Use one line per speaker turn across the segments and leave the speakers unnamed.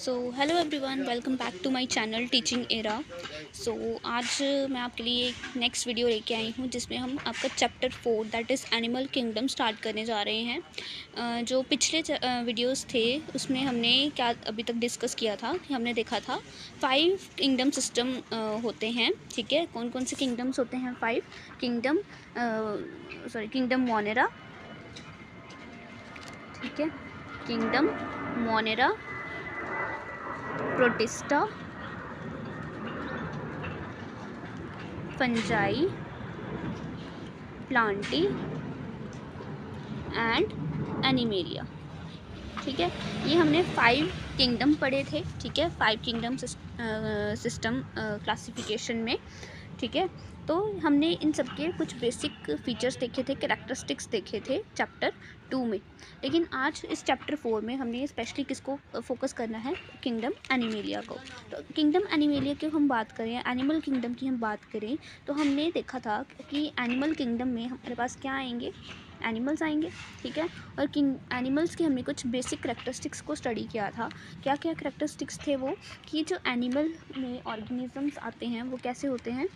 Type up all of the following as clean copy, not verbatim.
So hello everyone, welcome back to my channel teaching era. So आज मैं आपके लिए एक नेक्स्ट वीडियो लेके आई हूँ जिसमें हम आपका chapter 4 that is animal kingdom start करने जा रहे हैं। जो पिछले वीडियोस थे उसमें हमने क्या अभी तक डिस्कस किया था कि हमने देखा था 5 किंगडम सिस्टम होते हैं। ठीक है, कौन कौन से किंगडम्स होते हैं? 5 किंगडम, किंगडम मोनेरा, ठीक है, kingdom Monera, protista, fungi, Plantae and animalia. ठीक है, ये हमने 5 किंगडम पढ़े थे। ठीक है, 5 किंगडम सिस्टम क्लासिफिकेशन में। ठीक है, तो हमने इन सब के कुछ बेसिक फीचर्स देखे थे, कैरेक्टरिस्टिक्स देखे थे चैप्टर 2 में। लेकिन आज इस चैप्टर 4 में हमने स्पेशली किसको फोकस करना है? किंगडम एनिमेलिया को। तो किंगडम एनिमेलिया की हम बात करें, एनिमल किंगडम की हम बात करें, तो हमने देखा था कि एनिमल किंगडम में हमारे पास क्या आएंगे? एनिमल्स आएंगे। ठीक है, और एनिमल्स के हमने कुछ बेसिक करेक्टरिस्टिक्स को स्टडी किया था। क्या क्या करेक्टरिस्टिक्स थे वो? कि जो एनिमल में ऑर्गेनिजम्स आते हैं वो कैसे होते हैं?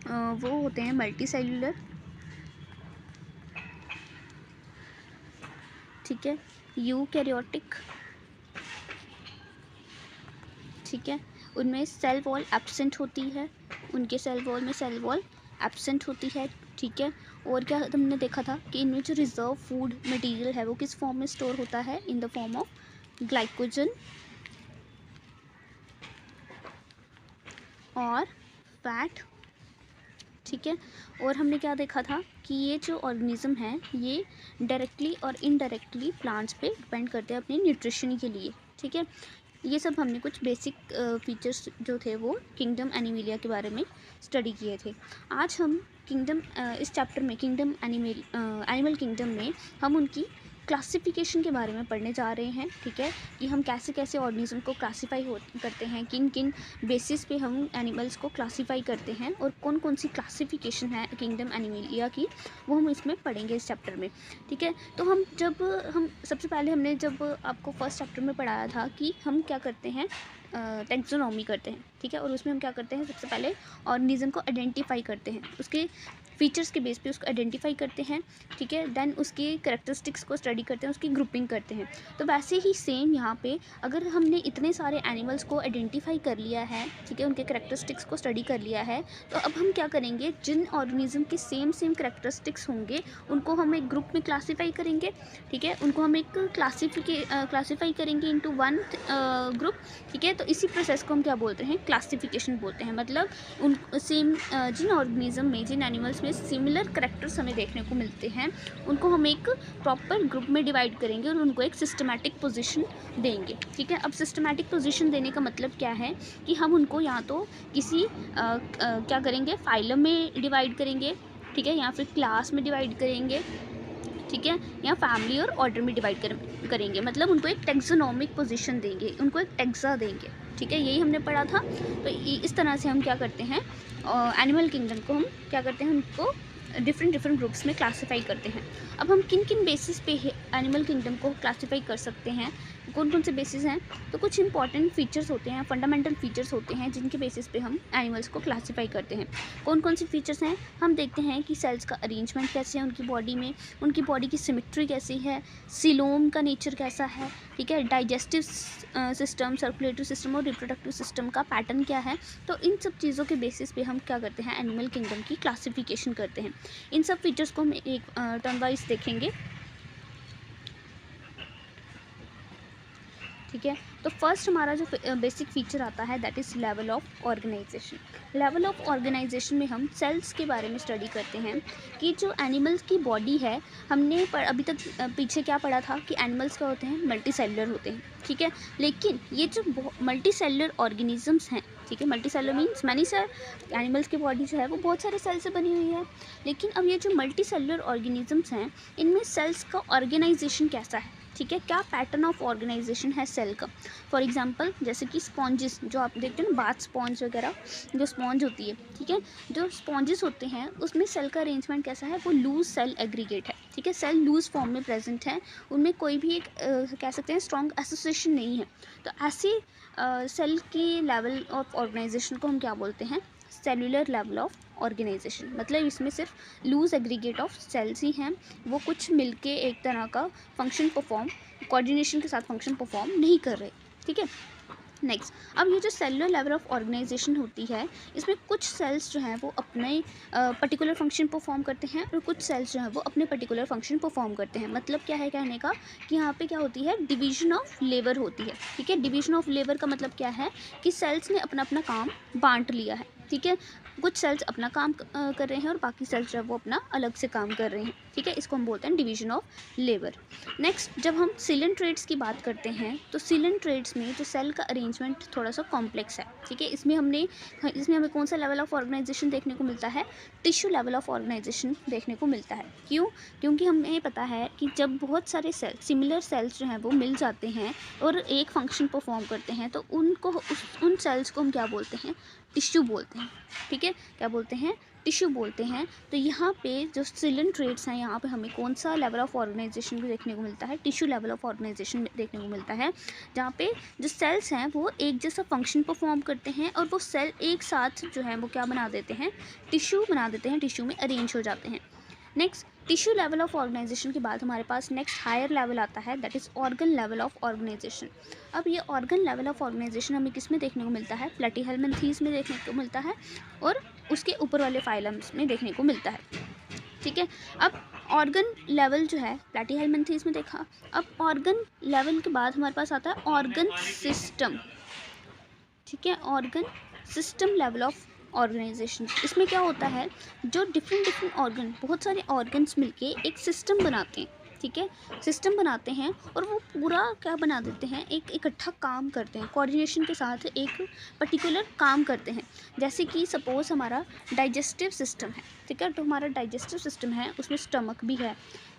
वो होते हैं मल्टी सेल्यूलर। ठीक है, यूकैरियोटिक। ठीक है, उनमें सेल वॉल एब्सेंट होती है, उनके सेल वॉल में सेल वॉल एब्सेंट होती है। ठीक है, और क्या हमने देखा था कि इनमें जो रिजर्व फूड मटेरियल है वो किस फॉर्म में स्टोर होता है? In the form of glycogen और फैट। ठीक है, और हमने क्या देखा था कि ये जो ऑर्गेनिज्म है ये डायरेक्टली और इनडायरेक्टली प्लांट्स पे डिपेंड करते हैं अपने न्यूट्रिशन के लिए। ठीक है, ये सब हमने कुछ बेसिक फीचर्स जो थे वो किंगडम एनिमेलिया के बारे में स्टडी किए थे। आज हम किंगडम इस चैप्टर में किंगडम एनिमल किंगडम में हम उनकी क्लासिफिकेशन के बारे में पढ़ने जा रहे हैं। ठीक है, कि हम कैसे कैसे ऑर्गेनिज्म को क्लासीफाई करते हैं, किन किन बेसिस पे हम एनिमल्स को क्लासीफाई करते हैं, और कौन कौन सी क्लासिफिकेशन है किंगडम एनिमेलिया की, वो हम इसमें पढ़ेंगे इस चैप्टर में। ठीक है, तो हम सबसे पहले हमने जब आपको फर्स्ट चैप्टर में पढ़ाया था कि हम क्या करते हैं, टेक्सोनॉमी करते हैं। ठीक है, और उसमें हम क्या करते हैं? सबसे पहले ऑर्गेनिज्म को आइडेंटिफाई करते हैं, उसके फीचर्स के बेस पे उसको आइडेंटिफाई करते हैं। ठीक है, देन उसकी कैरेक्टरिस्टिक्स को स्टडी करते हैं, उसकी ग्रुपिंग करते हैं। तो वैसे ही सेम यहाँ पे अगर हमने इतने सारे एनिमल्स को आइडेंटिफाई कर लिया है, ठीक है, उनके कैरेक्टरिस्टिक्स को स्टडी कर लिया है, तो अब हम क्या करेंगे? जिन ऑर्गेनिज्म के सेम कैरेक्टरिस्टिक्स होंगे उनको हम एक ग्रुप में क्लासीफाई करेंगे। ठीक है, उनको हम एक क्लासीफाई करेंगे इनटू वन ग्रुप। ठीक है, तो इसी प्रोसेस को हम क्या बोलते हैं? क्लासिफिकेशन बोलते हैं। मतलब उन सेम जिन ऑर्गेनिज्म में, जिन एनिमल्स में सिमिलर करेक्टर्स हमें देखने को मिलते हैं उनको हम एक प्रॉपर ग्रुप में डिवाइड करेंगे और उनको एक सिस्टमैटिक पोजीशन देंगे। ठीक है, अब सिस्टमैटिक पोजीशन देने का मतलब क्या है कि हम उनको या तो किसी क्या करेंगे? फाइलम में डिवाइड करेंगे, ठीक है, या फिर क्लास में डिवाइड करेंगे, ठीक है, या फैमिली और ऑर्डर में डिवाइड करेंगे। मतलब उनको एक टेक्सोनॉमिक पोजीशन देंगे, उनको एक टेक्सा देंगे। ठीक है, यही हमने पढ़ा था। तो इस तरह से हम क्या करते हैं, एनिमल किंगडम को हम क्या करते हैं? उनको डिफरेंट ग्रुप्स में क्लासीफाई करते हैं। अब हम किन किन बेसिस पे एनिमल किंगडम को क्लासीफाई कर सकते हैं, कौन कौन से बेसिस हैं? तो कुछ इंपॉर्टेंट फीचर्स होते हैं, फंडामेंटल फीचर्स होते हैं जिनके बेसिस पे हम एनिमल्स को क्लासीफाई करते हैं। कौन कौन से फीचर्स हैं? हम देखते हैं कि सेल्स का अरेंजमेंट कैसे है उनकी बॉडी में, उनकी बॉडी की सिमेट्री कैसी है, सिलोम का नेचर कैसा है, ठीक है, डाइजेस्टिव सिस्टम, सर्कुलेटरी सिस्टम और रिप्रोडक्टिव सिस्टम का पैटर्न क्या है। तो इन सब चीज़ों के बेसिस पे हम क्या करते हैं? एनिमल किंगडम की क्लासिफिकेशन करते हैं। इन सब फीचर्स को हम एक टर्न वाइज देखेंगे। ठीक है, तो फर्स्ट हमारा जो बेसिक फीचर आता है that is level of organization. Level of organization में हम सेल्स के बारे में स्टडी करते हैं कि जो एनिमल्स की बॉडी है, हमने अभी तक पीछे क्या पढ़ा था कि एनिमल्स क्या होते हैं? मल्टी सेलुलर होते हैं। ठीक है, लेकिन ये जो मल्टी सेलुलर ऑर्गेनिजम्स हैं, ठीक है, multi cellular means many animals की बॉडी जो है वो बहुत सारे सेल से बनी हुई है। लेकिन अब ये जो मल्टी सेलुलर ऑर्गेनिजम्स हैं इनमें सेल्स का ऑर्गेनाइजेशन कैसा है? ठीक है, क्या पैटर्न ऑफ ऑर्गेनाइजेशन है सेल का? फॉर एग्जांपल जैसे कि स्पॉन्जेस जो आप देखते हैं ना, बाथ स्पॉन्ज वगैरह, जो स्पॉन्ज होती है, ठीक है, जो स्पॉन्जेस होते हैं उसमें सेल का अरेंजमेंट कैसा है? वो लूज सेल एग्रीगेट है। ठीक है, सेल लूज फॉर्म में प्रेजेंट है, उनमें कोई भी एक कह सकते हैं स्ट्रॉन्ग एसोसिएशन नहीं है। तो ऐसी सेल की लेवल ऑफ ऑर्गेनाइजेशन को हम क्या बोलते हैं, सेलुलर लेवल ऑफ ऑर्गेनाइजेशन। मतलब इसमें सिर्फ लूज एग्रीगेट ऑफ सेल्स ही हैं, वो कुछ मिलके एक तरह का फंक्शन परफॉर्म, कोऑर्डिनेशन के साथ फंक्शन परफॉर्म नहीं कर रहे। ठीक है, नेक्स्ट, अब ये जो सेलुलर लेवल ऑफ ऑर्गेनाइजेशन होती है, इसमें कुछ सेल्स जो हैं वो अपने पर्टिकुलर फंक्शन परफॉर्म करते हैं और कुछ सेल्स जो हैं वो अपने पर्टिकुलर फंक्शन परफॉर्म करते हैं। मतलब क्या है कहने का कि यहाँ पे क्या होती है, डिवीजन ऑफ लेबर होती है। ठीक है, डिवीजन ऑफ लेबर का मतलब क्या है कि सेल्स ने अपना अपना काम बांट लिया है। ठीक है, कुछ सेल्स अपना काम कर रहे हैं और बाकी सेल्स जो है वो अपना अलग से काम कर रहे हैं। ठीक है, इसको हम बोलते हैं डिवीजन ऑफ लेबर। नेक्स्ट, जब हम सिलेंट्रेट्स की बात करते हैं तो सिलेंट्रेट्स में जो सेल का अरेंजमेंट थोड़ा सा कॉम्प्लेक्स है। ठीक है, इसमें हमें कौन सा लेवल ऑफ ऑर्गेनाइजेशन देखने को मिलता है, टिश्यू लेवल ऑफ ऑर्गेनाइजेशन देखने को मिलता है। क्यों? क्योंकि हमें पता है कि जब बहुत सारे सेल, सिमिलर सेल्स जो हैं वो मिल जाते हैं और एक फंक्शन परफॉर्म करते हैं तो उन सेल्स को हम क्या बोलते हैं, टिश्यू बोलते हैं। ठीक है, क्या बोलते हैं, टिश्यू बोलते हैं। तो यहाँ पे जो सिलेंट्रेट्स हैं, यहाँ पे हमें कौन सा लेवल ऑफ ऑर्गेनाइजेशन भी देखने को मिलता है, टिश्यू लेवल ऑफ ऑर्गेनाइजेशन देखने को मिलता है, जहाँ पे जो सेल्स हैं वो एक जैसा फंक्शन परफॉर्म करते हैं और वो सेल एक साथ जो है वो क्या बना देते हैं, टिश्यू बना देते हैं, टिश्यू में अरेंज हो जाते हैं। Next, tissue level of organization के बाद हमारे पास नेक्स्ट हायर लेवल आता है, that is organ level of organization. अब ये ऑर्गन लेवल ऑफ ऑर्गेनाइजेशन हमें किस में देखने को मिलता है, प्लेटीहेल्मिन्थीज में देखने को मिलता है और उसके ऊपर वाले फाइलम्स में देखने को मिलता है। ठीक है, अब ऑर्गन लेवल जो है प्लेटीहेल्मिन्थीज में देखा। अब ऑर्गन लेवल के बाद हमारे पास आता है ऑर्गन सिस्टम। ठीक है, organ system level of organization. इसमें क्या होता है, जो डिफरेंट ऑर्गन, बहुत सारे ऑर्गन्स मिलके एक सिस्टम बनाते हैं। ठीक है, सिस्टम बनाते हैं और वो पूरा क्या बना देते हैं, एक इकट्ठा काम करते हैं, कोऑर्डिनेशन के साथ एक पर्टिकुलर काम करते हैं। जैसे कि सपोज़ हमारा डाइजेस्टिव सिस्टम है। ठीक है, तो हमारा डाइजेस्टिव सिस्टम है, उसमें स्टमक भी है।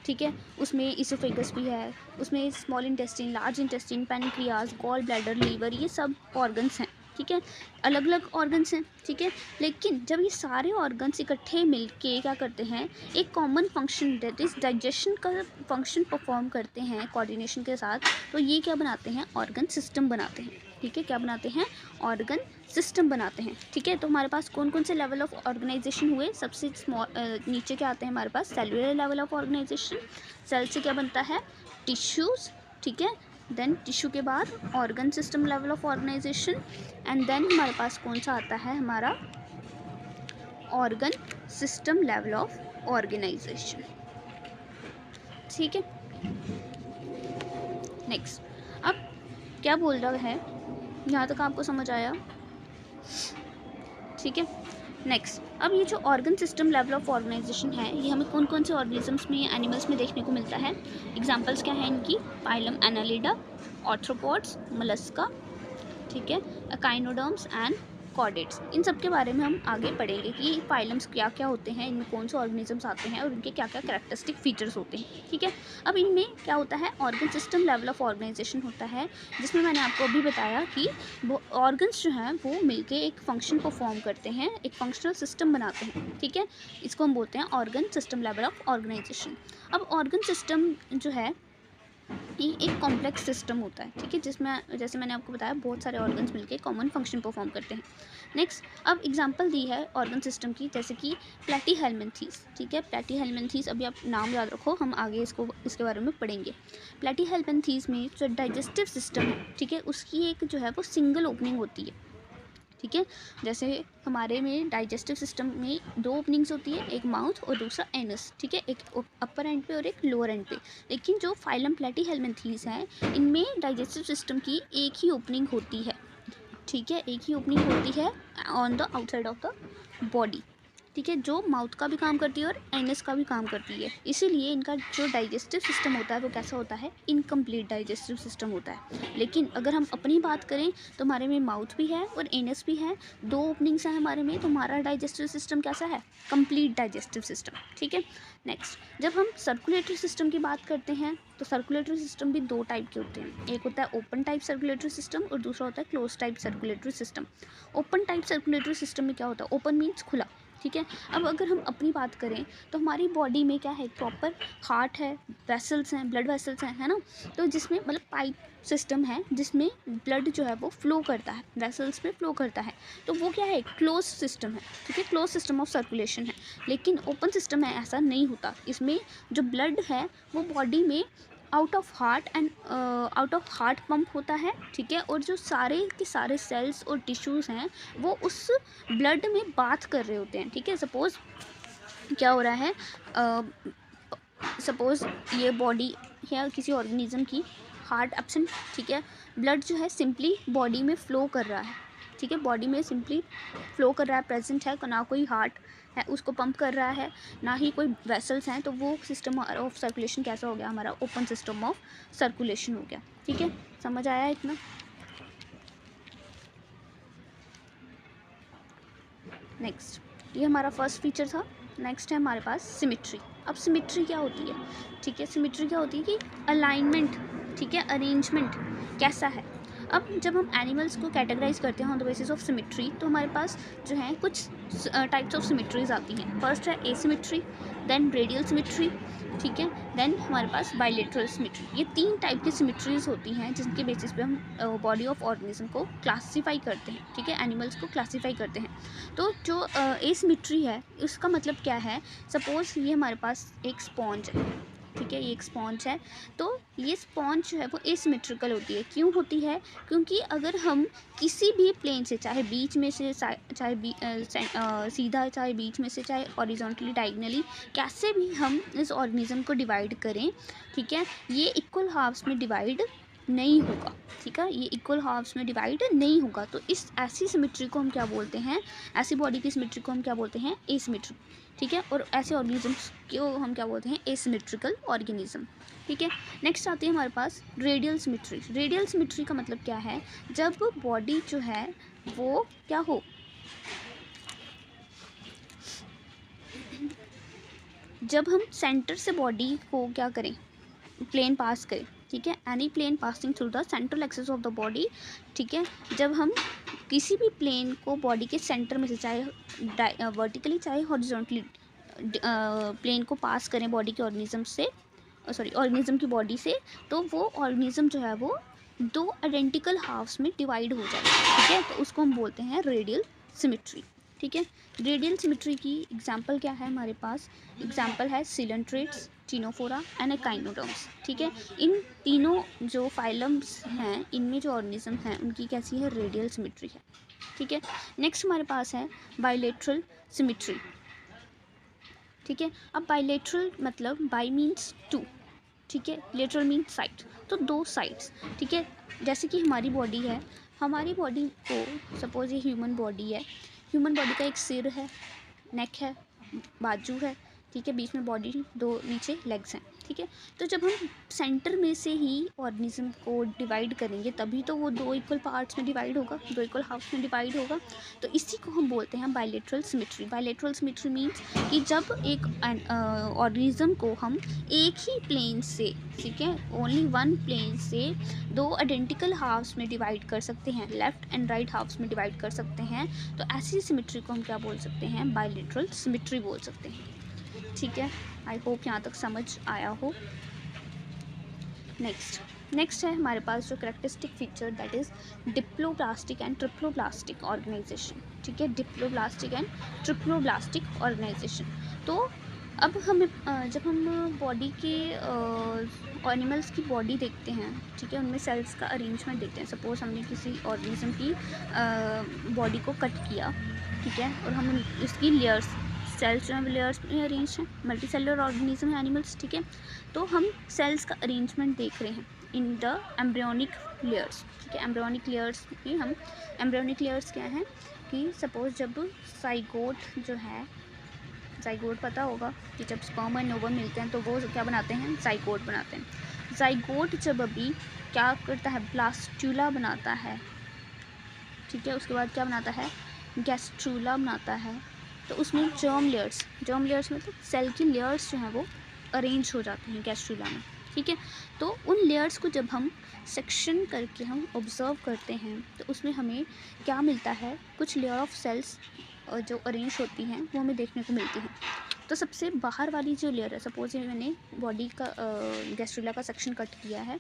ठीक है, उसमें इसोफेगस भी है, उसमें small intestine, large intestine, pancreas, gall bladder, liver, ये सब ऑर्गन्स हैं। ठीक है, अलग अलग ऑर्गन्स हैं। ठीक है, लेकिन जब ये सारे ऑर्गन्स इकट्ठे मिलके क्या करते हैं, एक common function that is digestion का फंक्शन परफॉर्म करते हैं कोऑर्डिनेशन के साथ, तो ये क्या बनाते हैं, ऑर्गन सिस्टम बनाते हैं। ठीक है, क्या बनाते हैं, ऑर्गन सिस्टम बनाते हैं। ठीक है, तो हमारे पास कौन कौन से लेवल ऑफ ऑर्गेनाइजेशन हुए, सबसे नीचे क्या आते हैं हमारे पास, cellular level of organization. Cell से क्या बनता है, टिश्यूज़। ठीक है, देन टिश्यू के बाद organ system level of organization and then हमारे पास कौन सा आता है, हमारा organ system level of organization. ठीक है, नेक्स्ट, अब क्या बोल रहा है, यहाँ तक आपको समझ आया? ठीक है, नेक्स्ट, अब ये जो organ system level of organization है, ये हमें कौन कौन से ऑर्गेनिजम्स में, एनिमल्स में देखने को मिलता है। एग्जांपल्स क्या है इनकी, फाइलम एनालिडा, ऑर्थ्रोपॉड्स, मोलस्का, ठीक है, एकाइनोडर्म्स एंड कॉर्डेट्स। इन सब के बारे में हम आगे पढ़ेंगे कि फाइलम्स क्या क्या होते हैं, इनमें कौन से ऑर्गेनिजम्स आते हैं और इनके क्या क्या कैरेक्टरिस्टिक फीचर्स होते हैं। ठीक है, अब इनमें क्या होता है, organ system level of organization होता है, जिसमें मैंने आपको अभी बताया कि वो ऑर्गन्स जो हैं वो मिलके एक फंक्शन परफॉर्म करते हैं, एक फंक्शनल सिस्टम बनाते हैं। ठीक है, इसको हम बोलते हैं organ system level of organization. अब ऑर्गन सिस्टम जो है ये एक कॉम्प्लेक्स सिस्टम होता है। ठीक है, जिसमें जैसे मैंने आपको बताया बहुत सारे ऑर्गन्स मिलके कॉमन फंक्शन परफॉर्म करते हैं। नेक्स्ट, अब एग्जांपल दी है ऑर्गन सिस्टम की, जैसे कि प्लेटीहेल्मिन्थीज। ठीक है, प्लेटीहेल्मिन्थीज, अभी आप नाम याद रखो, हम आगे इसके बारे में पढ़ेंगे। प्लेटीहेल्मिन्थीज में जो डाइजेस्टिव सिस्टम है, ठीक है, उसकी एक जो है वो सिंगल ओपनिंग होती है। ठीक है, जैसे हमारे में डाइजेस्टिव सिस्टम में दो ओपनिंग्स होती है, एक माउथ और दूसरा एनस। ठीक है, एक अपर एंड पे और एक लोअर एंड पे। लेकिन जो फाइलम प्लेटीहेल्मिन्थीज हैं, इनमें डाइजेस्टिव सिस्टम की एक ही ओपनिंग होती है। ठीक है, एक ही ओपनिंग होती है on the outside of the body. ठीक है, जो माउथ का भी काम करती है और एनस का भी काम करती है। इसीलिए इनका जो डाइजेस्टिव सिस्टम होता है वो कैसा होता है, इनकम्प्लीट डाइजेस्टिव सिस्टम होता है। लेकिन अगर हम अपनी बात करें तो हमारे में माउथ भी है और एनस भी है, दो ओपनिंग्स हैं हमारे में, तो हमारा डाइजेस्टिव सिस्टम कैसा है, कंप्लीट डाइजेस्टिव सिस्टम। ठीक है, नेक्स्ट, जब हम सर्कुलेटरी सिस्टम की बात करते हैं तो सर्कुलेटरी सिस्टम भी दो टाइप के होते हैं, एक होता है ओपन टाइप सर्कुलेटरी सिस्टम और दूसरा होता है close type circulatory system. Open type circulatory system में क्या होता है, ओपन मीन्स खुला, ठीक है। अब अगर हम अपनी बात करें तो हमारी बॉडी में क्या है, प्रॉपर हार्ट है, वेसल्स हैं, ब्लड वेसल्स हैं, है ना। तो जिसमें मतलब पाइप सिस्टम है जिसमें ब्लड जो है वो फ्लो करता है, वेसल्स में फ्लो करता है। तो वो क्या है, क्लोज सिस्टम है, ठीक है, क्लोज सिस्टम ऑफ सर्कुलेशन है। लेकिन ओपन सिस्टम में ऐसा नहीं होता, इसमें जो ब्लड है वो बॉडी में आउट ऑफ हार्ट पंप होता है, ठीक है। और जो सारे के सारे सेल्स और टिश्यूज़ हैं वो उस ब्लड में बात कर रहे होते हैं, ठीक है। सपोज़ क्या हो रहा है, सपोज़ ये बॉडी है किसी ऑर्गेनिज्म की, हार्ट एब्सेंट, ठीक है। ब्लड जो है सिंपली बॉडी में फ़्लो कर रहा है, ठीक है, बॉडी में सिंपली फ़्लो कर रहा है, प्रेजेंट है, ना कोई हार्ट है उसको पंप कर रहा है, ना ही कोई वेसल्स हैं। तो वो सिस्टम ऑफ सर्कुलेशन कैसा हो गया, हमारा ओपन सिस्टम ऑफ सर्कुलेशन हो गया, ठीक है। समझ आया इतना। नेक्स्ट, ये हमारा फर्स्ट फीचर था। नेक्स्ट है हमारे पास सिमिट्री। अब सिमिट्री क्या होती है, ठीक है, सिमिट्री क्या होती है कि अलाइनमेंट, ठीक है, अरेंजमेंट कैसा है। अब जब हम एनिमल्स को कैटेगराइज करते हैं on the basis of symmetry, तो हमारे पास जो है कुछ टाइप्स ऑफ सिमिट्रीज आती हैं। फर्स्ट है एसिमिट्री, देन रेडियल सिमिट्री, ठीक है, देन हमारे पास बाइलेटरल सिमिट्री। ये 3 टाइप की सिमिट्रीज होती हैं जिनके बेसिस पे हम बॉडी ऑफ ऑर्गेनिज्म को क्लासीफाई करते हैं, ठीक है, एनिमल्स को क्लासीफाई करते हैं। तो जो एसिमिट्री है उसका मतलब क्या है, सपोज़ ये हमारे पास एक स्पॉन्ज है, ठीक है, ये एक स्पॉन्ज है। तो ये स्पॉन्ज जो है वो एसिमेट्रिकल होती है। क्यों होती है, क्योंकि अगर हम किसी भी प्लेन से, चाहे बीच में से, चाहे सीधा, चाहे बीच में से, चाहे हॉरिजॉन्टली, डायगोनली, कैसे भी हम इस ऑर्गेनिज्म को डिवाइड करें, ठीक है, ये इक्वल हाफ्स में डिवाइड नहीं होगा, ठीक है, ये इक्वल हाफ्स में डिवाइड नहीं होगा। तो इस ऐसी सिमेट्री को हम क्या बोलते हैं, ऐसी बॉडी की सिमेट्री को हम क्या बोलते हैं, एसिमेट्री, ठीक है। और ऐसे ऑर्गेनिजम्स को हम क्या बोलते हैं, एसिमेट्रिकल ऑर्गेनिज्म, ठीक है। नेक्स्ट आती है हमारे पास रेडियल सिमेट्री। रेडियल सिमेट्री का मतलब क्या है, जब बॉडी जो है वो क्या हो, जब हम सेंटर से बॉडी को क्या करें, प्लेन पास करें, ठीक है, any plane passing through the central axis of the body, ठीक है। जब हम किसी भी प्लेन को बॉडी के सेंटर में से, चाहे वर्टिकली चाहे हॉरिजॉन्टली, प्लेन को पास करें बॉडी के ऑर्गेनिज्म से, सॉरी ऑर्गेनिज्म की बॉडी से, तो वो ऑर्गेनिज्म जो है वो 2 आइडेंटिकल हाफ्स में डिवाइड हो जाएगा, ठीक है। तो उसको हम बोलते हैं रेडियल सिमेट्री, ठीक है। रेडियल सिमेट्री की एग्जांपल क्या है हमारे पास, एग्जांपल है सिलेंट्रेट्स, टिनोफोरा एंड एकाइनोडर्म्स, ठीक है। इन तीनों जो फाइलम्स हैं, इनमें जो ऑर्गेनिज्म हैं उनकी कैसी है, रेडियल सिमेट्री है, ठीक है। नेक्स्ट हमारे पास है बाइलेटरल सिमेट्री, ठीक है। अब बाइलेटरल मतलब बाई मीन्स 2, ठीक है, लेटरल मीन्स साइड, तो 2 साइड्स, ठीक है। जैसे कि हमारी बॉडी है, हमारी बॉडी को सपोज ये ह्यूमन बॉडी है, ह्यूमन बॉडी का एक सिर है, नेक है, बाजू है, ठीक है, बीच में बॉडी, 2 नीचे लेग्स हैं, ठीक है। तो जब हम सेंटर में से ही ऑर्गेनिज्म को डिवाइड करेंगे तभी तो वो 2 इक्वल पार्ट्स में डिवाइड होगा, 2 इक्वल हाफ्स में डिवाइड होगा। तो इसी को हम बोलते हैं bilateral symmetry. Bilateral symmetry means कि जब एक ऑर्गेनिज्म को हम एक ही प्लेन से, ठीक है, ओनली 1 प्लेन से 2 आइडेंटिकल हाफ्स में डिवाइड कर सकते हैं, लेफ्ट एंड राइट हाफ्स में डिवाइड कर सकते हैं, तो ऐसी सिमेट्री को हम क्या बोल सकते हैं, बाइलेटरल सिमेट्री बोल सकते हैं, ठीक है। आई होप यहाँ तक समझ आया हो। नेक्स्ट है हमारे पास जो characteristic feature, that is diploblastic and triploblastic organization, ठीक है, डिप्लोब्लास्टिक एंड ट्रिप्लोब्लास्टिक ऑर्गेनाइजेशन। तो अब हमें जब हम बॉडी के एनिमल्स की बॉडी देखते हैं, ठीक है, उनमें सेल्स का अरेंजमेंट देखते हैं। सपोज हमने किसी ऑर्गेनिज्म की बॉडी को कट किया, ठीक है, और हम इसकी लेयर्स, सेल्स जो हैं लेयर्स में अरेंज हैं, मल्टी सेलुलर ऑर्गेनिज्म है एनिमल्स, ठीक है। तो हम सेल्स का अरेंजमेंट देख रहे हैं इन द एम्ब्रियोनिक लेयर्स, ठीक है। एम्ब्रियोनिक लेयर्स में हम, एम्ब्रियोनिक लेयर्स क्या हैं कि सपोज जब जाइगोट जो है, जाइगोट पता होगा कि जब स्पर्म एंड ओवम मिलते हैं तो वो क्या बनाते हैं, जाइगोट बनाते हैं। जाइगोट जब अभी क्या करता है, ब्लास्टुला बनाता है, ठीक है, उसके बाद क्या बनाता है, गैस्ट्रूला बनाता है। तो उसमें जर्म लेयर्स मतलब सेल की लेयर्स जो हैं वो अरेंज हो जाते हैं गैस्ट्रूला में, ठीक है। तो उन लेयर्स को जब हम सेक्शन करके हम ऑब्जर्व करते हैं तो उसमें हमें क्या मिलता है, कुछ लेयर ऑफ सेल्स जो अरेंज होती हैं वो हमें देखने को मिलती हैं। तो सबसे बाहर वाली जो लेयर है, सपोज मैंने बॉडी का गैस्ट्रुला का सेक्शन कट किया है,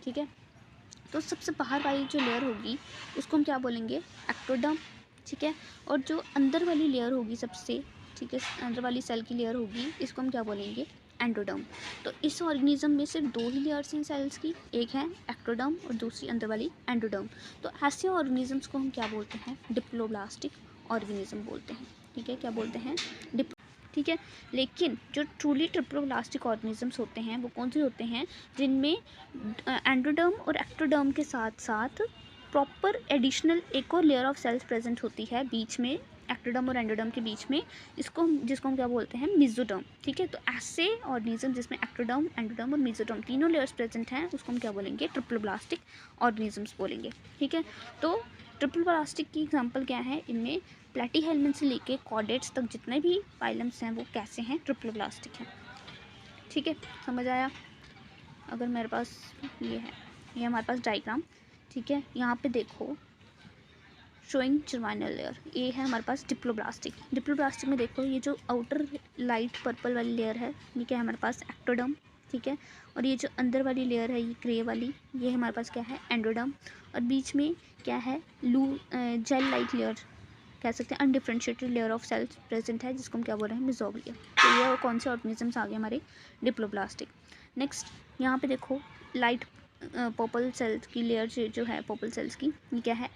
ठीक है, तो सबसे बाहर वाली जो लेयर होगी उसको हम क्या बोलेंगे, एक्टोडर्म, ठीक है। और जो अंदर वाली लेयर होगी सबसे, ठीक है, अंदर वाली सेल की लेयर होगी, इसको हम क्या बोलेंगे, एंडोडर्म। तो इस ऑर्गेनिज्म में सिर्फ दो ही लेयर्स हैं सेल्स की, एक है एक्टोडर्म और दूसरी अंदर वाली एंडोडर्म। तो ऐसे ऑर्गेनिजम्स को हम क्या बोलते हैं, डिप्लोब्लास्टिक ऑर्गेनिज्म बोलते हैं, ठीक है, क्या बोलते हैं, ठीक है। लेकिन जो ट्रूली ट्रिप्लोब्लास्टिक ऑर्गेनिजम्स होते हैं वो कौन से होते हैं, जिनमें एंडोडर्म और एक्टोडर्म के साथ साथ प्रॉपर एडिशनल एक और लेयर ऑफ सेल्स प्रेजेंट होती है बीच में, एक्टोडर्म और एंडोडर्म के बीच में, जिसको हम क्या बोलते हैं, मेसोडर्म, ठीक है। तो ऐसे ऑर्गेनिज्म जिसमें एक्टोडर्म, एंडोडर्म और मेसोडर्म तीनों लेयर्स प्रेजेंट हैं उसको हम क्या बोलेंगे, ट्रिप्लोब्लास्टिक ऑर्गेनिजम्स बोलेंगे, ठीक है। तो ट्रिप्लोब्लास्टिक की एग्जांपल क्या है, इनमें प्लेटीहेल्मिन्थ से लेके कॉर्डेट्स तक जितने भी फाइलम्स हैं वो कैसे हैं, ट्रिप्लोब्लास्टिक हैं, ठीक है, समझ आया। अगर मेरे पास ये है, ये हमारे पास डायग्राम, ठीक है, यहाँ पे देखो शोइंग जर्मिनल लेयर, ये है हमारे पास डिप्लोब्लास्टिक। डिप्लोब्लास्टिक में देखो ये जो आउटर लाइट पर्पल वाली लेयर है ये क्या है हमारे पास, एक्टोडर्म, ठीक है। और ये जो अंदर वाली लेयर है ये ग्रे वाली, ये हमारे पास क्या है, एंडोडर्म। और बीच में क्या है, जेल लाइक लेयर कह सकते हैं, undifferentiated layer of cells present है जिसको हम क्या बोल रहे हैं, मेसोग्लिया। तो ये कौन से ऑर्गेनिजम्स आ गए हमारे, डिप्लोब्लास्टिक। नेक्स्ट यहाँ पे देखो लाइट पर्पल सेल्स की लेयर जो है पर्पल सेल्स की, ये क्या है,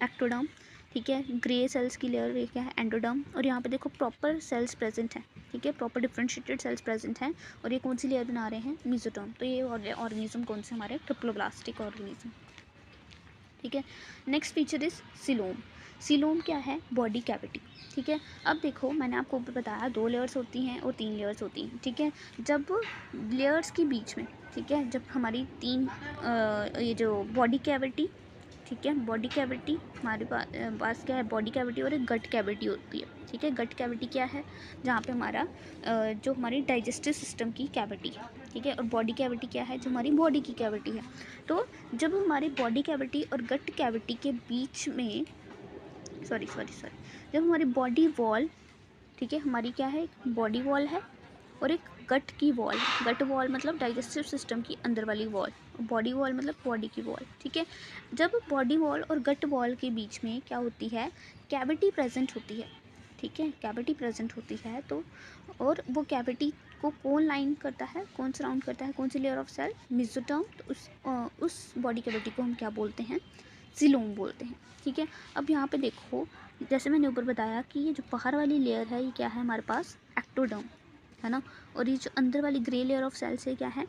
एक्टोडर्म, ठीक है। ग्रे सेल्स की लेयर ये क्या है, एंडोडर्म। और यहाँ पे देखो प्रॉपर सेल्स प्रेजेंट हैं, ठीक है, प्रॉपर डिफ्रेंशिएटेड सेल्स प्रेजेंट हैं। और ये कौन सी लेयर बना रहे हैं, मेसोडर्म। तो ये ऑर्गेनिज्म कौन से हमारे, ट्रिप्लोब्लास्टिक ऑर्गेनिज्म, ठीक है। Next feature is coelom. Coelom क्या है, बॉडी कैविटी, ठीक है। अब देखो मैंने आपको ऊपर बताया 2 लेयर्स होती हैं और 3 लेयर्स होती हैं, ठीक है। जब लेयर्स के बीच में, ठीक है, जब हमारी 3 ये जो बॉडी कैविटी, ठीक है, बॉडी कैविटी हमारे पास क्या है, बॉडी कैविटी और एक गट कैविटी होती है, ठीक है। गट कैविटी क्या है, जहाँ पे हमारा जो हमारी डाइजेस्टिव सिस्टम की कैविटी है, ठीक है। और बॉडी कैविटी क्या है, जो हमारी बॉडी की कैविटी है। तो जब हमारी बॉडी कैविटी और गट कैविटी के बीच में सॉरी जब हमारी बॉडी वॉल, ठीक है, हमारी क्या है, बॉडी वॉल है और एक गट की वॉल, गट वॉल मतलब डाइजेस्टिव सिस्टम की अंदर वाली वॉल, बॉडी वॉल मतलब बॉडी की वॉल, ठीक है। जब बॉडी वॉल और गट वॉल के बीच में क्या होती है, कैविटी प्रेजेंट होती है, ठीक है, कैविटी प्रेजेंट होती है। तो और वो कैविटी को कौन लाइन करता है, कौन सराउंड करता है, कौन सी लेयर ऑफ सेल, मेसोडर्म। तो उस बॉडी कैविटी को हम क्या बोलते हैं, सिलोम बोलते हैं, ठीक है। अब यहाँ पे देखो जैसे मैंने ऊपर बताया कि ये जो बाहर वाली लेयर है ये क्या है हमारे पास, एक्टोडर्म है ना। और ये जो अंदर वाली ग्रे लेयर ऑफ सेल्स है क्या है,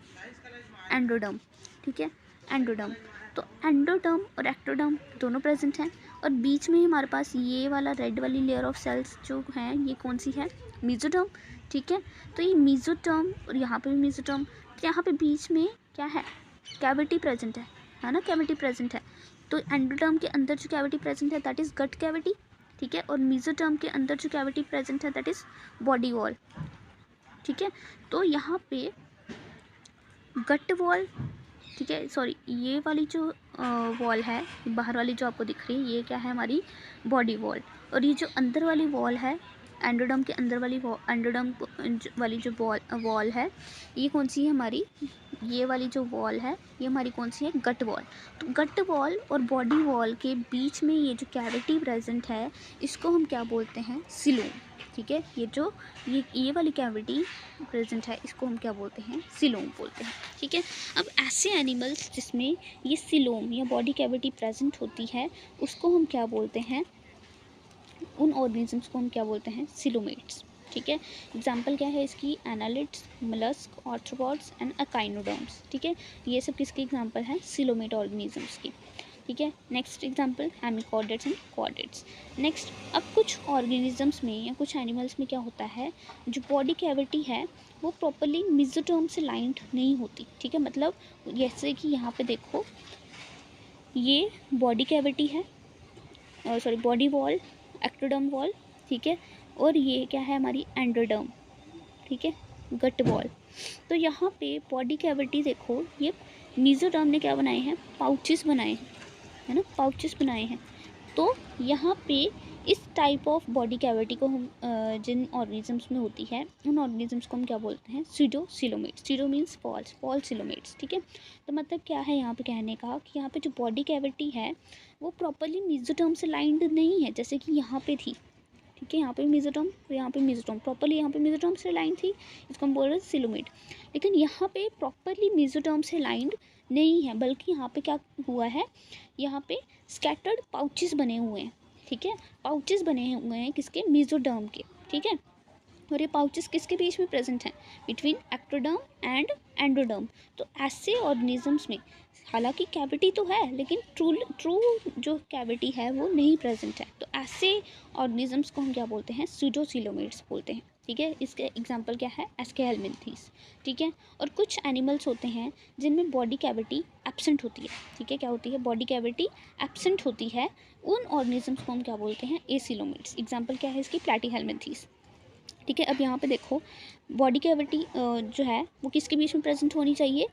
एंडोडर्म, ठीक है, एंडोडर्म। तो एंडोडर्म और एक्टोडर्म दोनों प्रेजेंट हैं। और बीच में हमारे पास ये वाला रेड वाली लेयर ऑफ सेल्स जो हैं ये कौन सी है, मेसोडर्म, ठीक है। तो ये मेसोडर्म और यहाँ पे भी मेसोडर्म, तो यहाँ पे बीच में क्या है, कैविटी प्रेजेंट है ना, कैविटी प्रेजेंट है। तो एंडोडर्म के अंदर जो कैविटी प्रेजेंट है दैट इज़ गट कैविटी, ठीक है। और मेसोडर्म के अंदर जो कैविटी प्रेजेंट है दैट इज़ बॉडी वॉल, ठीक है। तो यहाँ पे गट वॉल, ठीक है, सॉरी ये वाली जो वॉल है बाहर वाली जो आपको दिख रही है ये क्या है, हमारी बॉडी वॉल। और ये जो अंदर वाली वॉल है, एंडोडर्म के अंदर वाली एंडोडर्म वाली जो वॉल है ये कौन सी है हमारी, ये वाली जो वॉल है ये हमारी कौन सी है, गट वॉल। तो गट वॉल और बॉडी वॉल के बीच में ये जो कैविटी प्रेजेंट है इसको हम क्या बोलते हैं, सिलोम, ठीक है। ये जो ये वाली कैविटी प्रेजेंट है इसको हम क्या बोलते हैं, सिलोम बोलते हैं, ठीक है। अब ऐसे एनिमल्स जिसमें ये सिलोम या बॉडी कैविटी प्रेजेंट होती है उसको हम क्या बोलते हैं, उन ऑर्गेनिजम्स को हम क्या बोलते हैं, सिलोमेट्स, ठीक है। एग्जाम्पल क्या है इसकी, annelids, mollusc, arthropods and echinoderms, ठीक है। ये सब किसके एग्जाम्पल हैं, सिलोमेट ऑर्गेनिजम्स की, ठीक है। Next example hemichordates and chordates. Next अब कुछ ऑर्गेनिजम्स में या कुछ एनिमल्स में क्या होता है, जो बॉडी कैविटी है वो प्रॉपरली मेसोडर्म से लाइंड नहीं होती, ठीक है। मतलब जैसे कि यहाँ पे देखो ये बॉडी कैविटी है, sorry body wall, ectoderm wall, ठीक है। और ये क्या है हमारी एंडोडर्म, ठीक है, गट वॉल। तो यहाँ पे बॉडी कैविटी देखो ये मेसोडर्म ने क्या बनाए हैं, पाउचेस बनाए हैं, है ना, पाउचेस बनाए हैं। तो यहाँ पे इस टाइप ऑफ बॉडी कैविटी को हम जिन ऑर्गेनिजम्स में होती है उन ऑर्गेनिजम्स को हम क्या बोलते हैं, pseudocoelomates. Pseudo means false coelomates, ठीक है। तो मतलब क्या है यहाँ पे कहने का कि यहाँ पे जो बॉडी कैविटी है वो प्रॉपरली मेसोडर्म से लाइंड नहीं है, जैसे कि यहाँ पे थी, ठीक है। यहाँ पे मेसोडर्म और यहाँ पे मेसोडर्म, प्रॉपरली यहाँ पे मेसोडर्म से लाइन थी, इसको हम बोल रहे हैं सिलोमेट। लेकिन यहाँ पे प्रॉपरली मेसोडर्म से लाइंड नहीं है, बल्कि यहाँ पे क्या हुआ है, यहाँ पे स्कैटर्ड पाउचेस बने हुए हैं, ठीक है। पाउचेस बने हुए हैं किसके, मेसोडर्म के, ठीक है। और ये पाउचेस किसके बीच में प्रेजेंट हैं, बिटवीन एक्टोडर्म एंड एंडोडर्म। तो ऐसे ऑर्गेनिजम्स में हालांकि कैविटी तो है लेकिन ट्रू जो कैविटी है वो नहीं प्रेजेंट है, तो ऐसे ऑर्गेनिजम्स को हम क्या बोलते हैं, सूडोसिलोमेट्स बोलते हैं, ठीक है। इसके एग्जांपल क्या है, एस्केहेलमिंथीस, ठीक है। और कुछ एनिमल्स होते हैं जिनमें बॉडी कैविटी एब्सेंट होती है, ठीक है। क्या होती है, बॉडी कैविटी एब्सेंट होती है, उन ऑर्गेनिजम्स को हम क्या बोलते हैं, एसिलोमेट्स। एग्जांपल क्या है इसकी, प्लैटीहेलमिंथीस, ठीक है। अब यहाँ पे देखो बॉडी कैविटी जो है वो किसके बीच में प्रेजेंट होनी चाहिए,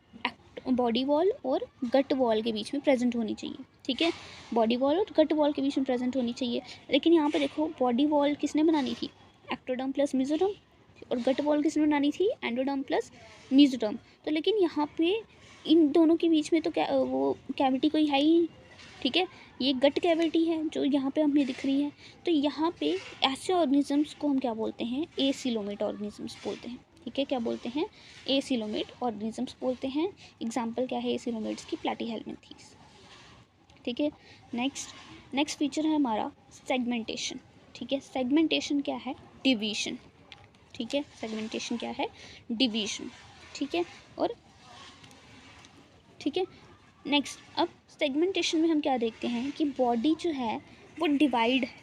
बॉडी वॉल और गट वॉल के बीच में प्रेजेंट होनी चाहिए, ठीक है। बॉडी वॉल और गट वॉल के बीच में प्रेजेंट होनी चाहिए। लेकिन यहाँ पे देखो बॉडी वॉल किसने बनानी थी, एक्टोडर्म प्लस मेसोडर्म, और गट वॉल किसने बनानी थी, एंडोडर्म प्लस मेसोडर्म। तो लेकिन यहाँ पे इन दोनों के बीच में तो क्या वो कैविटी कोई है ही, ठीक है। ये गट कैविटी है जो यहाँ पे हमें दिख रही है। तो यहाँ पे ऐसे ऑर्गेनिजम्स को हम क्या बोलते हैं, एसिलोमेट ऑर्गेनिजम्स बोलते हैं, ठीक है। क्या बोलते हैं, एसिलोमेट ऑर्गेनिजम्स बोलते हैं। एग्जाम्पल क्या है एसिलोमेट्स की, प्लैटीहेलमिंथीस, ठीक है। नेक्स्ट फीचर है हमारा सेगमेंटेशन, ठीक है। सेगमेंटेशन क्या है, डिवीजन, ठीक है। सेगमेंटेशन क्या है, डिवीजन, ठीक है। और ठीक है, नेक्स्ट अब सेगमेंटेशन में हम क्या देखते हैं कि बॉडी जो है वो डिवाइड है,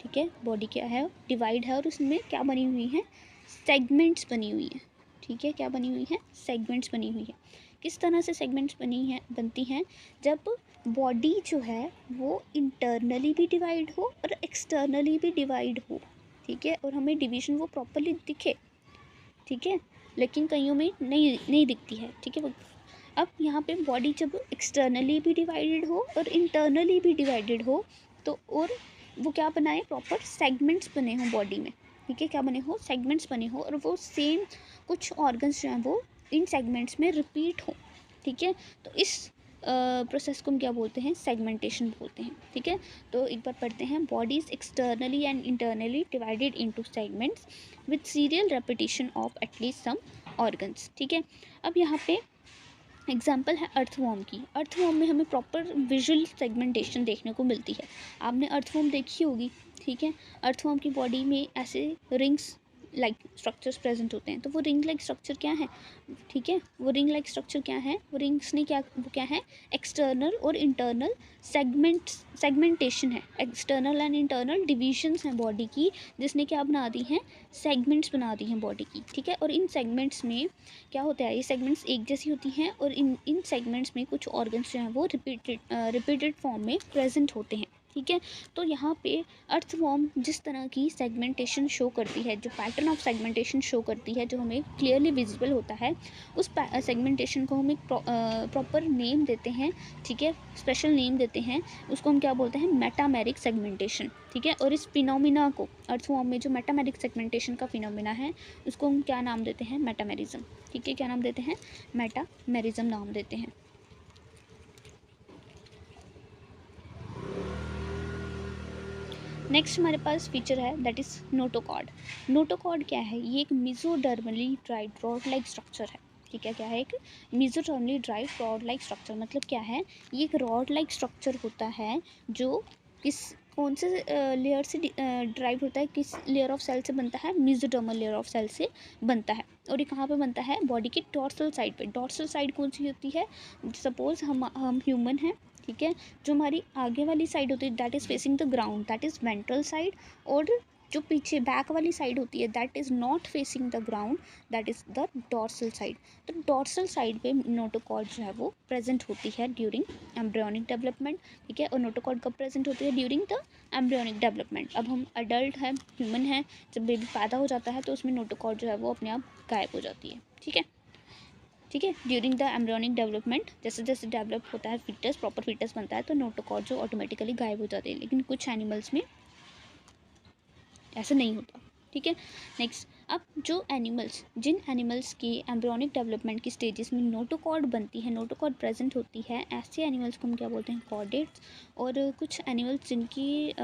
ठीक है। बॉडी क्या है, डिवाइड है, और उसमें क्या बनी हुई है, सेगमेंट्स बनी हुई है, ठीक है। क्या बनी हुई है, सेगमेंट्स बनी हुई है। किस तरह से सेगमेंट्स बनती हैं, जब बॉडी जो है वो इंटरनली भी डिवाइड हो और एक्सटर्नली भी डिवाइड हो, ठीक है। और हमें डिवीजन वो प्रॉपरली दिखे, ठीक है। लेकिन कईयों में नहीं दिखती है, ठीक है। अब यहाँ पे बॉडी जब एक्सटर्नली भी डिवाइडेड हो और इंटरनली भी डिवाइडेड हो, तो और वो क्या बनाए, प्रॉपर सेगमेंट्स बने हों बॉडी में, ठीक है। क्या बने हो, सेगमेंट्स बने हो, और वो सेम कुछ ऑर्गन्स जो हैं वो इन सेगमेंट्स में रिपीट हो, ठीक है। तो इस प्रोसेस को हम क्या बोलते हैं, सेगमेंटेशन बोलते हैं, ठीक है। तो एक बार पढ़ते हैं, body is externally and internally divided into segments with serial repetition of at least some organs, ठीक है। अब यहाँ पे एग्जाम्पल है अर्थवॉर्म की। अर्थवॉर्म में हमें प्रॉपर विजुअल सेगमेंटेशन देखने को मिलती है। आपने अर्थवॉर्म देखी होगी, ठीक है। अर्थवॉर्म की बॉडी में ऐसे रिंग्स लाइक स्ट्रक्चर्स प्रेजेंट होते हैं। तो वो रिंग लाइक स्ट्रक्चर क्या है, ठीक है। वो रिंग लाइक स्ट्रक्चर क्या है, वो रिंग्स ने क्या है, एक्सटर्नल और इंटरनल सेगमेंटेशन है, एक्सटर्नल एंड इंटरनल डिविजन्स हैं बॉडी की, जिसने क्या बना दी हैं, सेगमेंट्स बना दी हैं बॉडी की, ठीक है। और इन सेगमेंट्स में क्या होता है, ये सेगमेंट्स एक जैसी होती हैं, और इन सेगमेंट्स में कुछ ऑर्गन्स जो हैं वो रिपीटेड फॉर्म में प्रेजेंट होते हैं, ठीक है। तो यहाँ पे अर्थवॉर्म जिस तरह की सेगमेंटेशन शो करती है, जो पैटर्न ऑफ सेगमेंटेशन शो करती है, जो हमें क्लियरली विजिबल होता है, उस सेगमेंटेशन को हम एक प्रॉपर नेम देते हैं, ठीक है, स्पेशल नेम देते हैं। उसको हम क्या बोलते हैं, मेटामेरिक सेगमेंटेशन, ठीक है। और इस फिनोमिना को, अर्थवॉर्म में जो मेटामेरिक सेगमेंटेशन का फिनोमिना है, उसको हम क्या नाम देते हैं, मेटामेरिज्म, ठीक है। क्या नाम देते हैं, मेटामेरिज्म नाम देते हैं। नेक्स्ट हमारे पास फीचर है दैट इज़ नोटोकॉर्ड। नोटोकॉर्ड क्या है, ये एक मेसोडर्मली ड्राइव रॉड लाइक स्ट्रक्चर है, ठीक है। क्या है, एक मेसोडर्मली ड्राइव रॉड लाइक स्ट्रक्चर, मतलब क्या है, ये एक रॉड लाइक स्ट्रक्चर होता है जो कौन से लेयर से ड्राइव होता है, किस लेयर ऑफ सेल से बनता है, मेसोडर्मल लेयर ऑफ सेल से बनता है। और ये कहाँ पे बनता है, बॉडी की डॉर्सल साइड पे। डॉर्सल साइड कौन सी होती है, सपोज हम ह्यूमन हैं, ठीक है। जो हमारी आगे वाली साइड होती है that is facing the ground, that is ventral side. और जो पीछे बैक वाली साइड होती है that is not facing the ground, that is the dorsal side. तो डॉर्सल साइड पे नोटोकॉर्ड जो है वो प्रेजेंट होती है ड्यूरिंग एम्ब्रियोनिक डेवलपमेंट, ठीक है। और नोटोकॉर्ड कब प्रेजेंट होती है, ड्यूरिंग द एम्ब्रियोनिक डेवलपमेंट। अब हम अडल्ट हैं, ह्यूमन है, जब बेबी पैदा हो जाता है तो उसमें नोटोकॉर्ड जो है वो अपने आप गायब हो जाती है, ठीक है, ठीक है। ड्यूरिंग द एम्ब्रियोनिक डेवलपमेंट जैसे जैसे डेवलप होता है फीटस, प्रॉपर फीटस बनता है, तो नोटोकॉर्ड जो ऑटोमेटिकली गायब हो जाते हैं। लेकिन कुछ एनिमल्स में ऐसा नहीं होता, ठीक है। नेक्स्ट, अब जो एनिमल्स, जिन एनिमल्स की एम्ब्रियोनिक डेवलपमेंट की स्टेजेस में नोटोकॉर्ड बनती है, नोटोकॉर्ड प्रेजेंट होती है, ऐसे एनिमल्स को हम क्या बोलते हैं, कॉर्डेट्स। और कुछ एनिमल्स जिनकी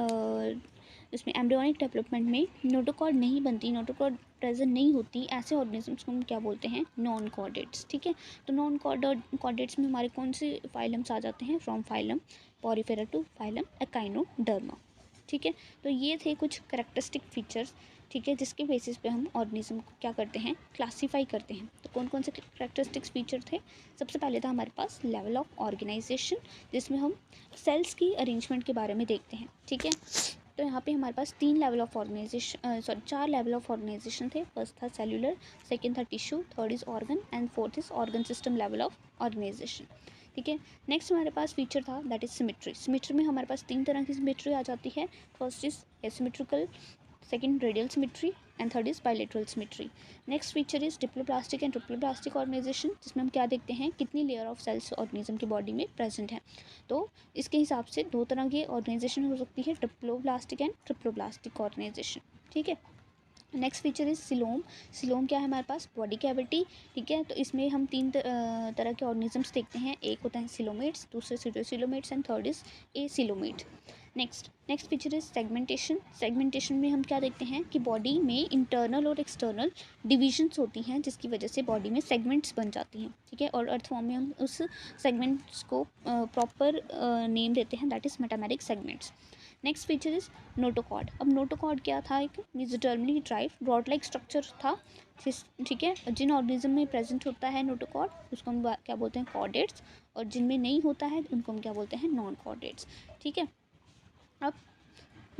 इसमें एम्ब्रियोनिक डेवलपमेंट में नोटोकॉर्ड नहीं बनती, नोटोकॉर्ड प्रेजेंट नहीं होती, ऐसे ऑर्गेनिजम्स को हम क्या बोलते हैं, नॉन कॉर्डेट्स, ठीक है। तो नॉन कॉर्डेट्स में हमारे कौन से फाइलम्स आ जाते हैं, from phylum Porifera to phylum Echinoderma, ठीक है। तो ये थे कुछ करेक्टरिस्टिक फीचर्स, ठीक है, जिसके बेसिस पे हम ऑर्गेनिज्म को क्या करते हैं, क्लासीफाई करते हैं। तो कौन कौन से करेक्टरिस्टिक्स फीचर थे, सबसे पहले था हमारे पास लेवल ऑफ ऑर्गेनाइजेशन, जिसमें हम सेल्स की अरेंजमेंट के बारे में देखते हैं, ठीक है। तो यहाँ पे हमारे पास 3 level of organization, 4 level of organization थे। फर्स्ट था सेलुलर, सेकेंड था tissue, third is organ and fourth is organ system level of organization, ठीक है। नेक्स्ट हमारे पास फीचर था दैट इज सिमेट्री। सिमेट्री में हमारे पास 3 तरह की सिमेट्री आ जाती है। First is asymmetrical, second radial symmetry and third is bilateral symmetry. Next feature is diploblastic and triploblastic organization, जिसमें हम क्या देखते हैं, कितनी लेयर ऑफ सेल्स ऑर्गेनिज्म की बॉडी में प्रेजेंट है। तो इसके हिसाब से 2 तरह की ऑर्गेनाइजेशन हो सकती है, डिप्लोब्लास्टिक एंड ट्रिप्लोब्लास्टिक ऑर्गेनाइजेशन, ठीक है। Next feature is coelom. Coelom क्या है हमारे पास, बॉडी कैविटी, ठीक है। तो इसमें हम 3 तरह के ऑर्गेनिजम्स देखते हैं, एक होता है सिलोमेट्स, दूसरे pseudocoelomates and third is a coelomate. Next feature is segmentation. Segmentation में हम क्या देखते हैं कि बॉडी में इंटरनल और एक्सटर्नल डिविजन्स होती हैं, जिसकी वजह से बॉडी में सेगमेंट्स बन जाती हैं, ठीक है। और अर्थ फॉर्म में हम उस सेगमेंट्स को प्रॉपर नेम देते हैं, that is metameric segments. Next feature is notochord. अब नोटोकॉर्ड क्या था, एक मेसोडर्मली ड्राइव रॉड लाइक स्ट्रक्चर था, ठीक है। जिन ऑर्गेनिज्म में प्रेजेंट होता है नोटोकॉर्ड उसको हम क्या बोलते हैं, कॉर्डेट्स, और जिनमें नहीं होता है उनको हम क्या बोलते हैं, नॉन कॉर्डेट्स, ठीक है। अब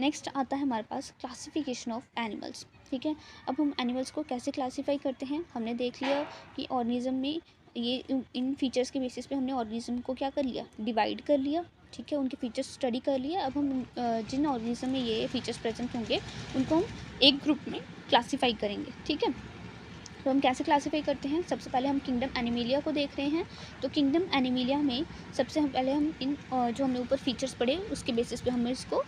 नेक्स्ट आता है हमारे पास क्लासिफिकेशन ऑफ एनिमल्स, ठीक है। अब हम एनिमल्स को कैसे क्लासीफाई करते हैं, हमने देख लिया कि ऑर्गेनिज्म में ये इन फीचर्स के बेसिस पे हमने ऑर्गेनिज्म को क्या कर लिया, डिवाइड कर लिया, ठीक है, उनके फीचर्स स्टडी कर लिए। अब हम जिन ऑर्गेनिज्म में ये फीचर्स प्रेजेंट होंगे उनको हम एक ग्रुप में क्लासीफाई करेंगे, ठीक है। तो हम कैसे क्लासीफाई करते हैं, सबसे पहले हम किंगडम एनिमेलिया को देख रहे हैं। तो किंगडम एनिमेलिया में सबसे पहले हम इन जो हमने ऊपर फीचर्स पढ़े उसके बेसिस पे हम इसको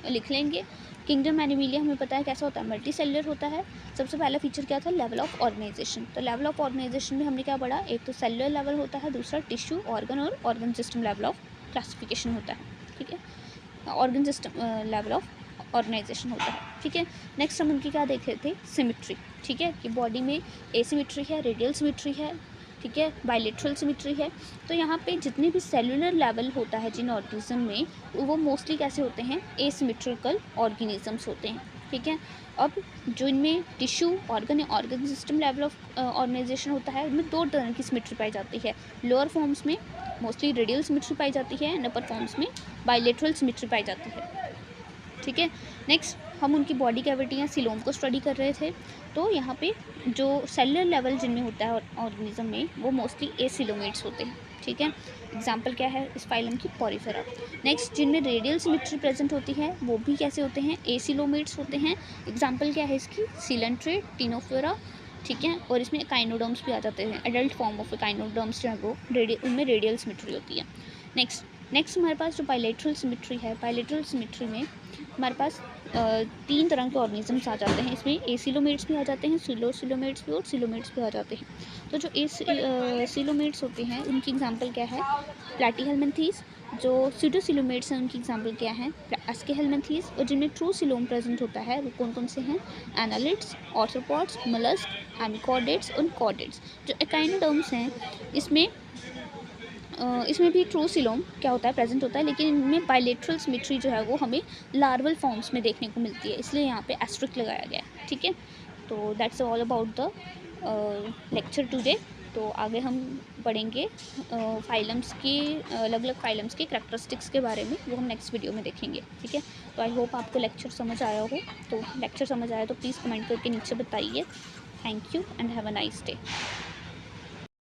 लिख लेंगे। किंगडम एनिमेलिया हमें पता है कैसा होता है, मल्टी सेलुलर होता है। सबसे पहला फीचर क्या था, लेवल ऑफ ऑर्गेनाइजेशन। तो लेवल ऑफ ऑर्गेनाइजेशन में हमने क्या पढ़ा, एक तो सेलुलर लेवल होता है, दूसरा टिश्यू, ऑर्गन और organ system level of classification होता है, ठीक है, organ system level of organization होता है, ठीक है। नेक्स्ट हम उनकी क्या देख रहे थे, सिमेट्री, ठीक है, कि बॉडी में एसिमेट्री है, रेडियल सिमेट्री है, ठीक है, बायलेटरल सिमेट्री है। तो यहाँ पे जितने भी सेलुलर लेवल होता है जिन ऑर्गेनिज्म में, वो मोस्टली कैसे होते हैं, एसिमेट्रिकल ऑर्गेनिजम्स होते हैं, ठीक है। अब जो इनमें टिश्यू, ऑर्गन या organ system level of organization होता है, उनमें 2 तरह की सिमेट्री पाई जाती है। लोअर फॉर्म्स में मोस्टली रेडियल सिमेट्री पाई जाती है एंड अपर फॉर्म्स में बायलेटरल सिमेट्री पाई जाती है, ठीक है। नेक्स्ट हम उनकी बॉडी कैविटी या सिलोम को स्टडी कर रहे थे। तो यहाँ पे जो सेलुलर लेवल जिनमें होता है ऑर्गेनिज्म में, वो मोस्टली एसिलोमेट्स होते हैं, ठीक है। एग्जांपल क्या है इस फाइलम की, पॉरीफेरा। नेक्स्ट जिनमें रेडियल सिमेट्री प्रेजेंट होती है वो भी कैसे होते हैं, एसिलोमेट्स होते हैं। एग्जाम्पल क्या है इसकी, सीलेंट्रेट, टिनोफेरा, ठीक है। और इसमें एकाइनोडर्म्स भी आ जाते हैं, एडल्ट फॉर्म ऑफ एकाइनोडर्म्स जो है वो उनमें रेडियल सिमेट्री होती है। नेक्स्ट हमारे पास जो बायलेटरल सिमेट्री है, बायलेटरल सिमेट्री में हमारे पास 3 तरह के ऑर्गेनिजम्स आ जाते हैं। इसमें एसिलोमेट्स भी आ जाते हैं, सिलोमेट्स भी और सिलोमेट्स भी आ जाते हैं। तो जो सिलोमेट्स होते हैं उनकी एग्जांपल क्या है, प्लैटीहेल्मिन्थीज। जो सीडोसिलोमेट्स हैं उनकी एग्जांपल क्या है, एस्केहेल्मिन्थीज। और जिनमें ट्रू सिलोम प्रेजेंट होता है वो कौन कौन से हैं, एनालिड्स, ऑर्थ्रोपॉड्स, मोलस्क, एमिकॉर्डेट्स और कॉर्डेट्स। जो एकाइनोडर्म्स हैं इसमें भी ट्रू सिलोम क्या होता है, प्रेजेंट होता है, लेकिन इनमें बायलेटरल सिमेट्री जो है वो हमें लार्वल फॉर्म्स में देखने को मिलती है, इसलिए यहाँ पे एस्ट्रिक लगाया गया है, ठीक है। तो that's all about the lecture today. तो आगे हम पढ़ेंगे फाइलम्स की, अलग अलग फाइलम्स के करैक्टरिस्टिक्स के बारे में, वो हम नेक्स्ट वीडियो में देखेंगे, ठीक है। तो आई होप आपको लेक्चर समझ आया हो। तो लेक्चर समझ आया तो प्लीज़ कमेंट करके नीचे बताइए। Thank you and have a nice day.